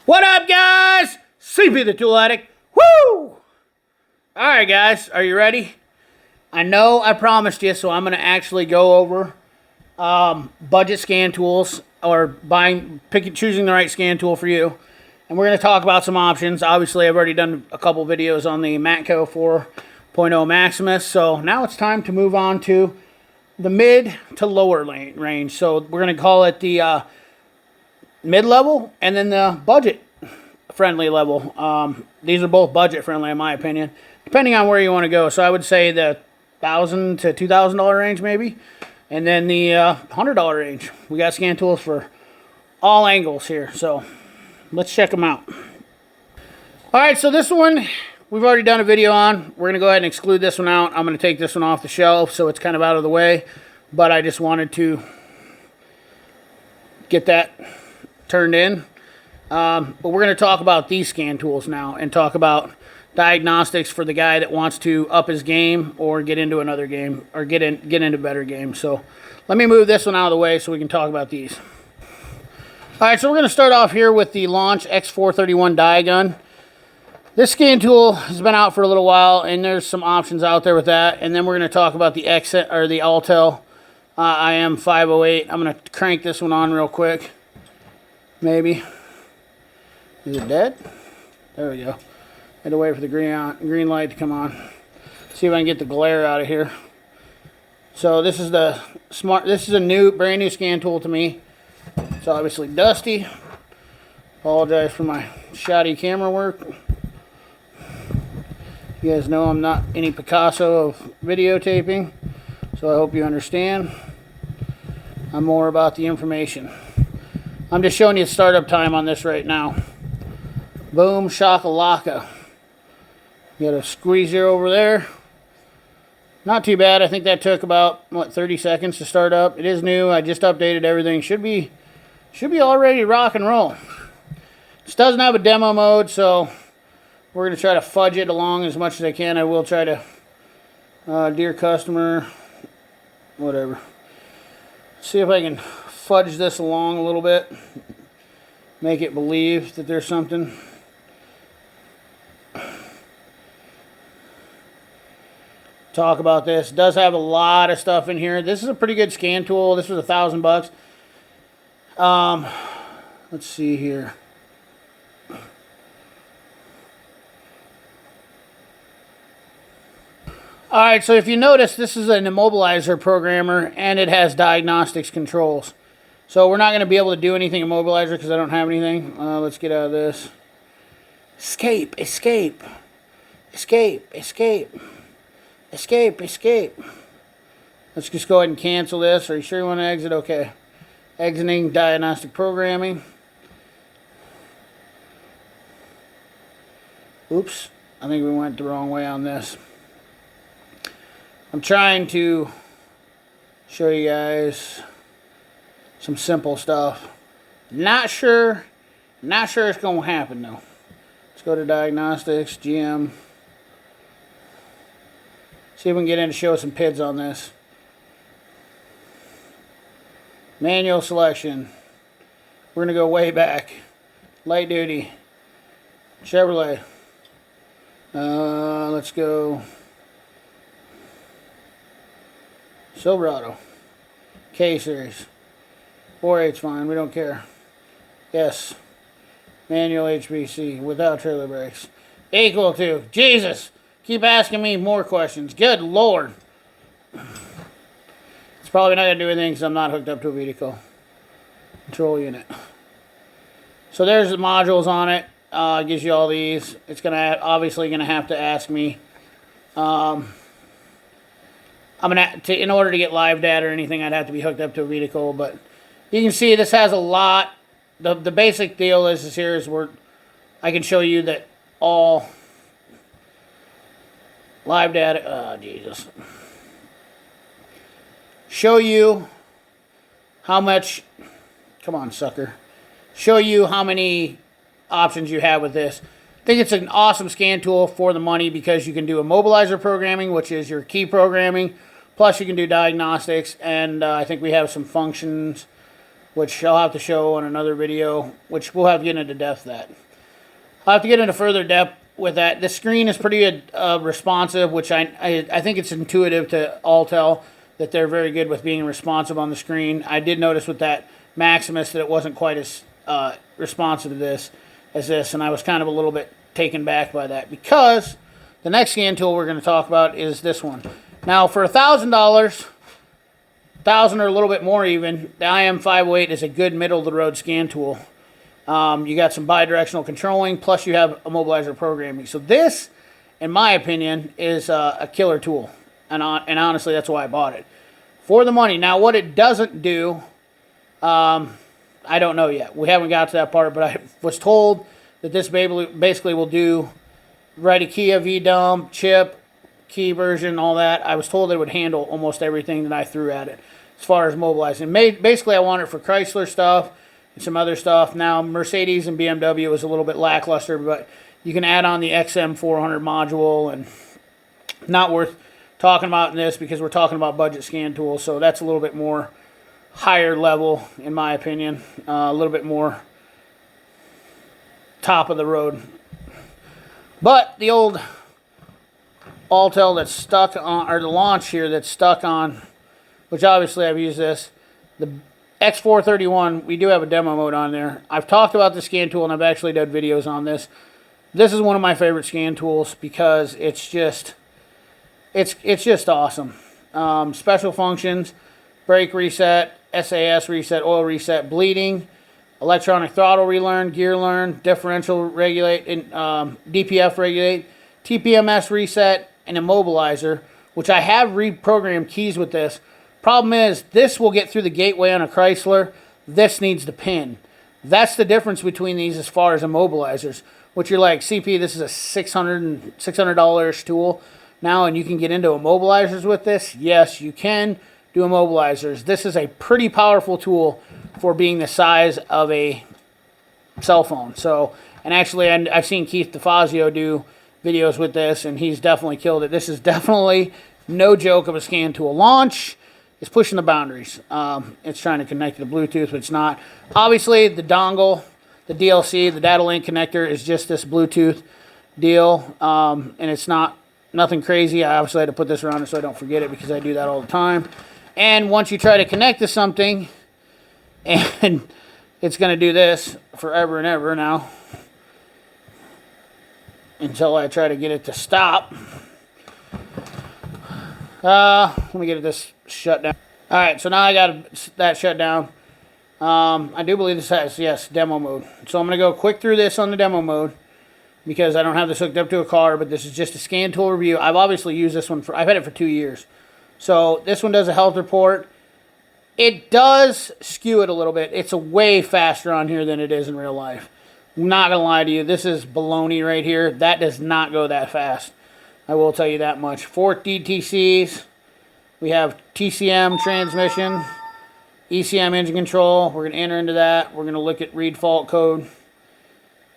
What up, guys? CP the Tool Addict. Woo! Alright, guys, are you ready? I know I promised you, so I'm going to actually go over budget scan tools, or choosing the right scan tool for you. And we're going to talk about some options. Obviously, I've already done a couple videos on the Matco 4.0 Maximus, so now it's time to move on to the mid to lower range. So we're going to call it the mid-level and then the budget-friendly level. These are both budget-friendly, in my opinion, depending on where you want to go. So I would say the $1,000 to $2,000 range, maybe, and then the $100 range. We got scan tools for all angles here, so let's check them out. All right, so this one we've already done a video on. We're going to go ahead and exclude this one out. I'm going to take this one off the shelf, so it's kind of out of the way, but I just wanted to get that turned in. But we're going to talk about these scan tools now and talk about diagnostics for the guy that wants to up his game or get into another game or get into better games. So let me move this one out of the way so we can talk about these. All right, so we're going to start off here with the Launch X431 diag. This scan tool has been out for a little while, and there's some options out there with that. And then we're going to talk about the Autel IM508. I'm going to crank this one on real quick. Maybe. Is it dead? There we go. Had to wait for the green light to come on. See if I can get the glare out of here. So this is this is a brand new scan tool to me. It's obviously dusty. Apologize for my shoddy camera work. You guys know I'm not any Picasso of videotaping, so I hope you understand. I'm more about the information. I'm just showing you startup time on this right now. Boom shakalaka. You got a squeezer over there. Not too bad. I think that took about, 30 seconds to start up. It is new. I just updated everything. Should be all ready to rock and roll. This doesn't have a demo mode, so we're going to try to fudge it along as much as I can. I will try to, dear customer, whatever. See if I can fudge this along a little bit. Make it believe that there's something. Talk about this. It does have a lot of stuff in here. This is a pretty good scan tool. This was $1,000. Let's see here. Alright, so if you notice, this is an immobilizer programmer, and it has diagnostics controls. So we're not going to be able to do anything immobilizer because I don't have anything. Let's get out of this. Escape, escape, escape, escape, escape, escape. Let's just go ahead and cancel this. Are you sure you want to exit? Okay. Exiting diagnostic programming. Oops, I think we went the wrong way on this. I'm trying to show you guys some simple stuff. Not sure it's going to happen though. Let's go to diagnostics, GM. See if we can get in to show some PIDs on this. Manual selection. We're going to go way back. Light duty. Chevrolet. Let's go Silverado. K-Series. 4.8's fine. We don't care. Yes. Manual HPC without trailer brakes. Equal to. Jesus. Keep asking me more questions. Good Lord. It's probably not going to do anything because I'm not hooked up to a vehicle. Control unit. So there's the modules on it. Gives you all these. It's obviously going to have to ask me. In order to get live data or anything, I'd have to be hooked up to a vehicle. But you can see this has a lot. The basic deal is where I can show you that all live data. Oh, Jesus. Show you how much. Come on, sucker. Show you how many options you have with this. I think it's an awesome scan tool for the money because you can do immobilizer programming, which is your key programming. Plus, you can do diagnostics, and I think we have some functions which I'll have to show on another video, which we'll have to get into depth that. I'll have to get into further depth with that. The screen is pretty responsive, which I think it's intuitive to Autel that they're very good with being responsive on the screen. I did notice with that Maximus that it wasn't quite as responsive to this as this, and I was kind of a little bit taken back by that, because the next scan tool we're going to talk about is this one. Now, for $1,000, $1,000 or a little bit more even, the IM508 is a good middle-of-the-road scan tool. You got some bidirectional controlling, plus you have immobilizer programming. So this, in my opinion, is a killer tool. And honestly, that's why I bought it. For the money. Now, what it doesn't do, I don't know yet. We haven't got to that part, but I was told that this basically will do write a key, a VDump, chip, key version, all that. I was told it would handle almost everything that I threw at it as far as mobilizing. Basically, I want it for Chrysler stuff and some other stuff. Now, Mercedes and BMW is a little bit lackluster, but you can add on the XM400 module, and not worth talking about in this because we're talking about budget scan tools, so that's a little bit more higher level, in my opinion, a little bit more top of the road. But the old Autel that's stuck on, or the launch here that's stuck on, which obviously I've used this, the X431, we do have a demo mode on there. I've talked about the scan tool, and I've actually done videos on this. This is one of my favorite scan tools because it's just awesome. Special functions, brake reset, SAS reset, oil reset, bleeding, electronic throttle relearn, gear learn, differential regulate, and DPF regulate, TPMS reset, and immobilizer, which I have reprogrammed keys with this. Problem is, this will get through the gateway on a Chrysler. This needs the pin. That's the difference between these as far as immobilizers, which you're like, CP, this is a $600 tool now, and you can get into immobilizers with this. Yes, you can do immobilizers. This is a pretty powerful tool for being the size of a cell phone. So, and actually, I've seen Keith DeFazio do videos with this, and he's definitely killed it. This is definitely no joke of a scan tool. Launch is pushing the boundaries. It's trying to connect to the Bluetooth, but it's not. Obviously, the dongle, the DLC, the data link connector is just this Bluetooth deal, and it's nothing crazy. I obviously had to put this around it so I don't forget it because I do that all the time. And once you try to connect to something, and it's going to do this forever and ever now, until I try to get it to stop. Let me get this shut down. Alright, so now I got that shut down. I do believe this has, yes, demo mode. So I'm going to go quick through this on the demo mode, because I don't have this hooked up to a car, but this is just a scan tool review. I've obviously used this one I've had it for 2 years. So this one does a health report. It does skew it a little bit. It's a way faster on here than it is in real life. I'm not going to lie to you. This is baloney right here. That does not go that fast. I will tell you that much. 4 DTCs. We have TCM transmission, ECM engine control. We're going to enter into that. We're going to look at read fault code.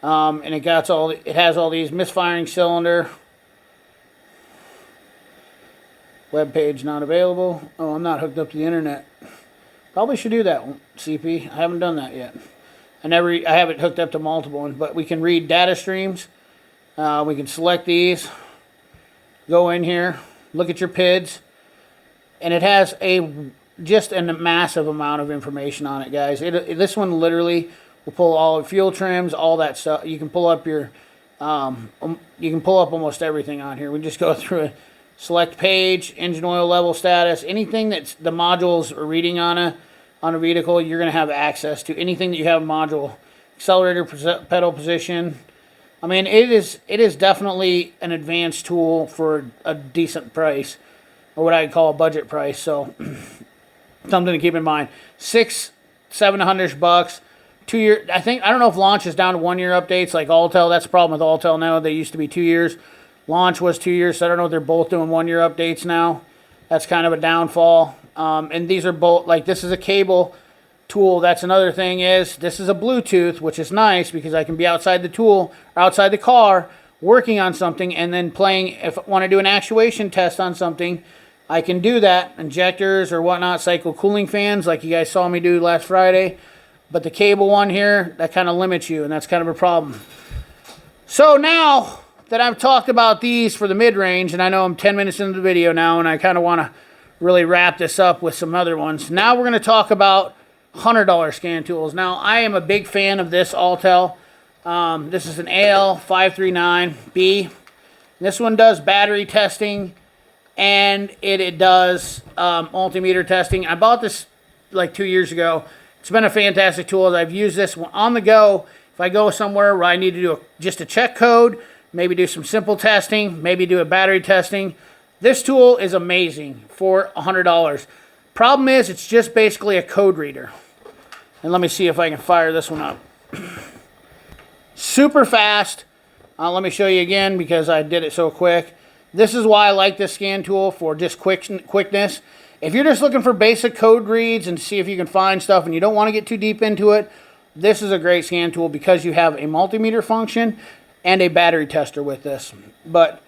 And it has all these misfiring cylinder. Web page not available. Oh, I'm not hooked up to the internet. Probably should do that one, CP. I haven't done that yet. I have it hooked up to multiple ones, but we can read data streams. We can select these. Go in here, look at your PIDs, and it has just a massive amount of information on it, guys. This one literally will pull all the fuel trims, all that stuff. You can pull up you can pull up almost everything on here. We just go through it. Select page, engine oil level status, anything that the modules are reading on a vehicle, you're going to have access to. Anything that you have module, accelerator pedal position. I mean, it is definitely an advanced tool for a decent price, or what I'd call a budget price. So something to keep in mind. $700. 2 year. I don't know if launch is down to 1 year updates like Autel. That's the problem with Autel now. They used to be 2 years. Launch was 2 years, so I don't know if they're both doing 1 year updates now. That's kind of a downfall. And these are both, like, this is a cable tool. That's another thing is, this is a Bluetooth, which is nice because I can be outside the tool, or outside the car, working on something, and then playing, if I want to do an actuation test on something, I can do that, injectors or whatnot, cycle cooling fans like you guys saw me do last Friday. But the cable one here, that kind of limits you, and that's kind of a problem. So now that I've talked about these for the mid-range, and I know I'm 10 minutes into the video now, and I kind of want to really wrap this up with some other ones. Now we're going to talk about $100 scan tools. Now, I am a big fan of this Autel. This is an AL539B. This one does battery testing, and it does multimeter testing. I bought this like 2 years ago. It's been a fantastic tool. I've used this on the go. If I go somewhere where I need to do just a check code, maybe do some simple testing, maybe do a battery testing, this tool is amazing for $100. Problem is, it's just basically a code reader. And let me see if I can fire this one up. Super fast. Let me show you again because I did it so quick. This is why I like this scan tool, for just quickness. If you're just looking for basic code reads and see if you can find stuff and you don't want to get too deep into it, this is a great scan tool because you have a multimeter function and a battery tester with this. But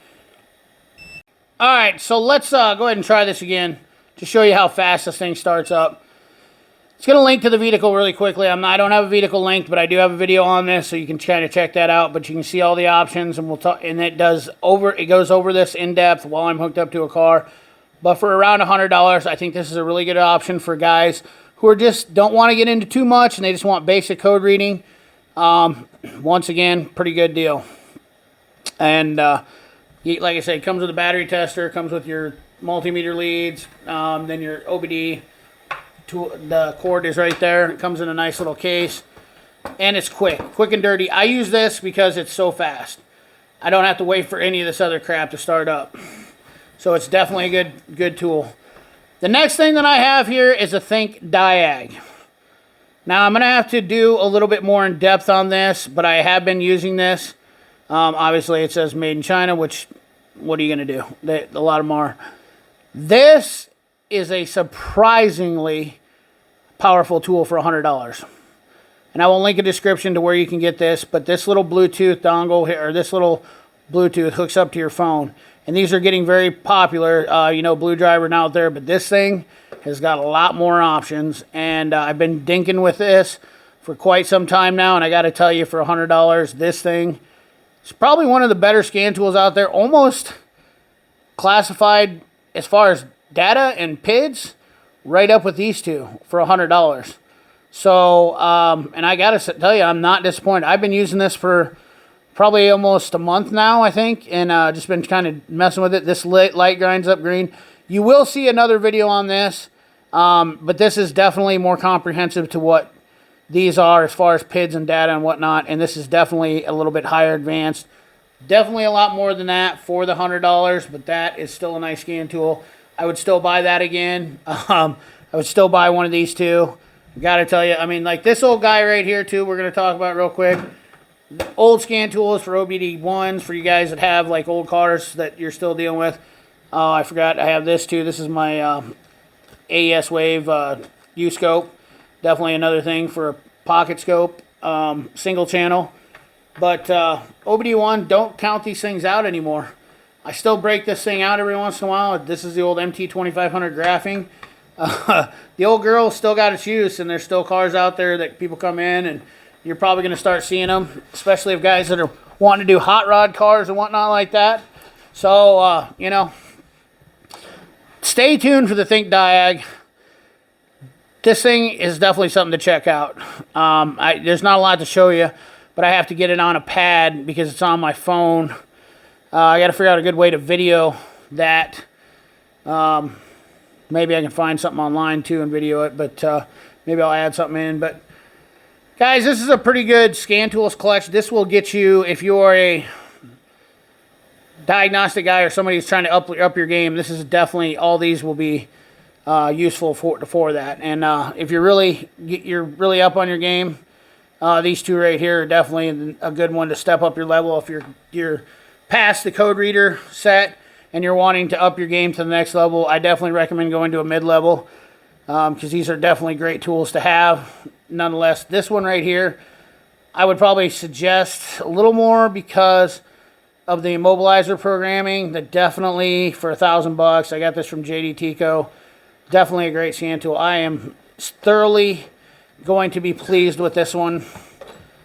alright, so let's go ahead and try this again to show you how fast this thing starts up. It's going to link to the vehicle really quickly. I don't have a vehicle linked, but I do have a video on this, so you can kind of check that out. But you can see all the options, and we'll talk. And it goes over this in depth while I'm hooked up to a car. But for around $100, I think this is a really good option for guys who are just don't want to get into too much and they just want basic code reading. Once again, pretty good deal. And like I said, it comes with a battery tester, comes with your multimeter leads, then your OBD. The cord is right there. It comes in a nice little case, and it's quick and dirty. I use this because it's so fast. I don't have to wait for any of this other crap to start up. So it's definitely a good tool. The next thing that I have here is a Think diag. Now I'm going to have to do a little bit more in depth on this, but I have been using this. Obviously it says made in China, which, what are you going to do? A lot of them are. This is a surprisingly powerful tool for $100. And I will link a description to where you can get this, but this little Bluetooth dongle here, or this little Bluetooth hooks up to your phone. And these are getting very popular. You know, Blue Driver now out there, but this thing has got a lot more options. And I've been dinking with this for quite some time now, and I got to tell you, for $100, this thing is probably one of the better scan tools out there. Almost classified as far as data and PIDs, right up with these two for $100. So, and I got to tell you, I'm not disappointed. I've been using this for probably almost a month now, I think, and just been kind of messing with it. This light grinds up green. You will see another video on this, but this is definitely more comprehensive to what these are as far as PIDs and data and whatnot, and this is definitely a little bit higher advanced. Definitely a lot more than that for the $100, but that is still a nice scan tool. I would still buy that again. I would still buy one of these two. Got to tell you, I mean, like this old guy right here too, we're going to talk about real quick. Old scan tools for OBD1s for you guys that have like old cars that you're still dealing with. Oh, I forgot I have this too. This is my AES Wave U-scope. Definitely another thing for a pocket scope, single channel. But OBD1, don't count these things out anymore. I still break this thing out every once in a while. This is the old MT2500 graphing. The old girl still got its use, and there's still cars out there that people come in, and you're probably going to start seeing them, especially if guys that are wanting to do hot rod cars and whatnot like that. So, you know, stay tuned for the Think diag. This thing is definitely something to check out. There's not a lot to show you, but I have to get it on a pad because it's on my phone. I got to figure out a good way to video that. Maybe I can find something online too and video it, but maybe I'll add something in. But guys, this is a pretty good scan tools collection. This will get you, if you are a diagnostic guy or somebody who's trying to up your game, this is definitely, all these will be useful for that. And if you're really up on your game, these two right here are definitely a good one to step up your level. If you're past the code reader set and you're wanting to up your game to the next level, I definitely recommend going to a mid-level because these are definitely great tools to have. Nonetheless, this one right here, I would probably suggest a little more because of the immobilizer programming. That definitely, for $1,000, I got this from JD Tico. Definitely a great scan tool. I am thoroughly going to be pleased with this one.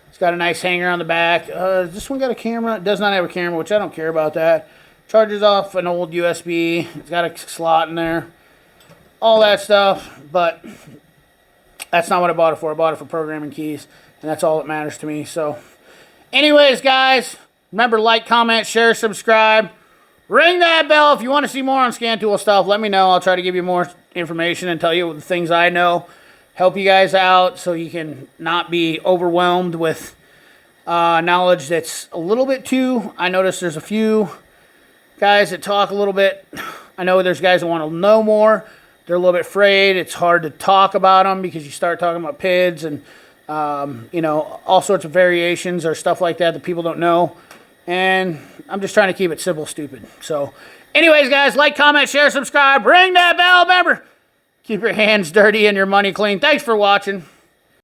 It's got a nice hanger on the back. This one got a camera? It does not have a camera, which I don't care about that. Charges off an old USB. It's got a slot in there. All that stuff, but that's not what I bought it for. I bought it for programming keys, and that's all that matters to me. So, anyways, guys, remember, like, comment, share, subscribe. Ring that bell if you want to see more on scan tool stuff. Let me know. I'll try to give you more information and tell you the things I know. Help you guys out so you can not be overwhelmed with knowledge that's a little bit too. I notice there's a few guys that talk a little bit. I know there's guys that want to know more. They're a little bit afraid. It's hard to talk about them because you start talking about PIDs and, you know, all sorts of variations or stuff like that people don't know. And I'm just trying to keep it simple, stupid. So, anyways, guys, like, comment, share, subscribe. Ring that bell. Remember, keep your hands dirty and your money clean. Thanks for watching.